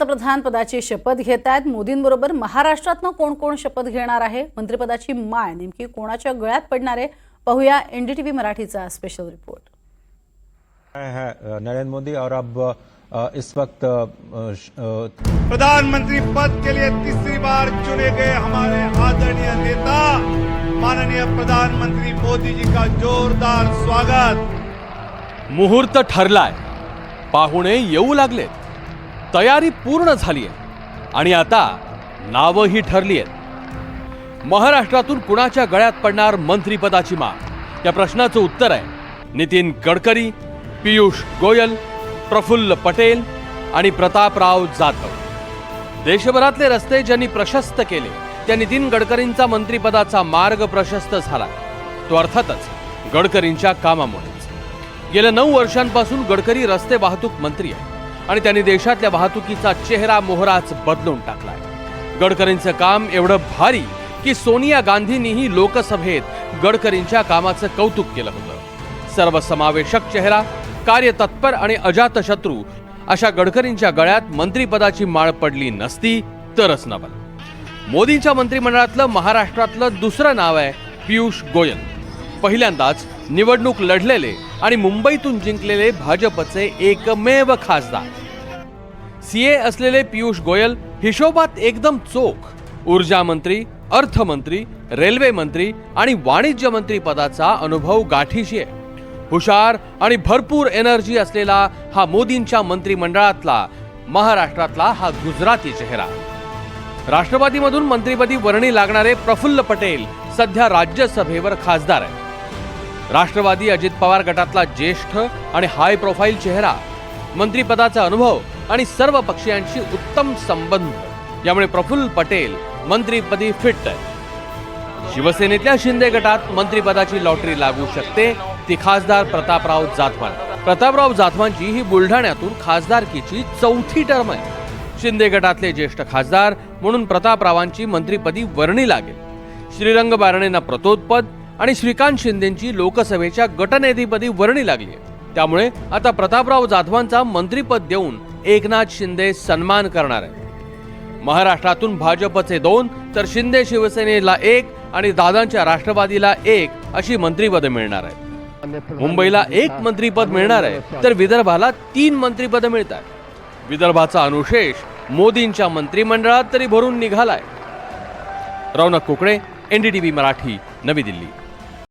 पंतप्रधान पदाची शपथ घेत आहेत। मोदींबरोबर महाराष्ट्रातनं कोण कोण शपथ घेणार आहे, मंत्रिपदाची माळ नेमकी कोणाच्या गळ्यात पडणार आहे, पाहूया एनडीटीव्ही मराठीचा स्पेशल रिपोर्ट। नरेंद्र मोदी और अब इस वक्त प्रधानमंत्री पद के लिए तीसरी बार चुने गए हमारे आदरणीय नेता माननीय प्रधानमंत्री मोदी जी का जोरदार स्वागत। मुहूर्त ठरलाय, पाहुणे येऊ लागलेत, तयारी पूर्ण झाली आहे आणि आता नावही ठरली आहेत। महाराष्ट्रातून कुणाच्या गळ्यात पडणार मंत्रिपदाची माळ या प्रश्नाचं उत्तर आहे नितीन गडकरी, पीयूष गोयल, प्रफुल्ल पटेल आणि प्रतापराव जाधव। देशभरातले रस्ते ज्यांनी प्रशस्त केले त्या नितीन गडकरींचा मंत्रिपदाचा मार्ग प्रशस्त झाला, तो अर्थातच गडकरींच्या कामामुळेच। गेल्या 9 वर्षांपासून गडकरी रस्ते वाहतूक मंत्री आहे आणि त्यांनी देशातल्या वाहतुकीचा चेहरा मोहराच बदलून टाकलाय। गडकरींचं काम एवढं भारी की सोनिया गांधींनीही लोकसभेत गडकरींच्या कामाचं कौतुक केलं होतं। सर्वसमावेशक चेहरा, कार्यतत्पर आणि अजातशत्रू अशा गडकरींच्या गळ्यात मंत्रिपदाची माळ पडली नसती तरच नवल। मोदींच्या मंत्रिमंडळातलं महाराष्ट्रातलं दुसरं नाव आहे पीयूष गोयल। पहिल्यांदाच निवडणूक लढलेले आणि मुंबईतून जिंकलेले भाजपचे एकमेव खासदार। सीए असलेले पीयूष गोयल हिशोबात एकदम चोख। ऊर्जा मंत्री, अर्थमंत्री, रेल्वे मंत्री आणि वाणिज्य मंत्री पदाचा अनुभव गाठीशी आहे। हुशार आणि भरपूर एनर्जी असलेला हा मोदींच्या मंत्रिमंडळातला महाराष्ट्रातला हा गुजराती चेहरा। राष्ट्रवादीमधून मंत्रिपदी वर्णी लागणारे प्रफुल्ल पटेल सध्या राज्यसभेवर खासदार आहे। राष्ट्रवादी अजित पवार गटातला ज्येष्ठ आणि हाय प्रोफाईल चेहरा, मंत्रिपदाचा अनुभव आणि सर्व पक्षीयांशी उत्तम संबंध यामुळे प्रफुल्ल पटेल मंत्रिपदी फिट आहे। शिवसेनेतल्या शिंदे गटात मंत्रिपदाची लॉटरी लागू शकते ती खासदार प्रतापराव जाधवां। प्रतापराव जाधवांची ही बुलढाण्यातून खासदारकीची 4थी टर्म आहे। शिंदे गटातले ज्येष्ठ खासदार म्हणून प्रतापरावांची मंत्रिपदी वर्णी लागेल। श्रीरंग बारणेंना प्रतोदपद आणि श्रीकांत शिंदेंची लोकसभेच्या गटनेतेपदी वर्णी लागली आहे। त्यामुळे आता प्रतापराव जाधवांचा मंत्रिपद देऊन एकनाथ शिंदे सन्मान करणार आहेत। महाराष्ट्रातून भाजपचे 2 तर शिंदे शिवसेनेला 1 आणि दादांच्या राष्ट्रवादीला 1 अशी मंत्रिपद मिळणार आहेत। मुंबईला 1 मंत्रिपद मिळणार आहे तर विदर्भाला 3 मंत्रिपद मिळत आहेत। विदर्भाचा अनुशेष मोदींच्या मंत्रिमंडळात तरी भरून निघालाय। रौनक कुकडे, एनडीटीव्ही मराठी, नवी दिल्ली।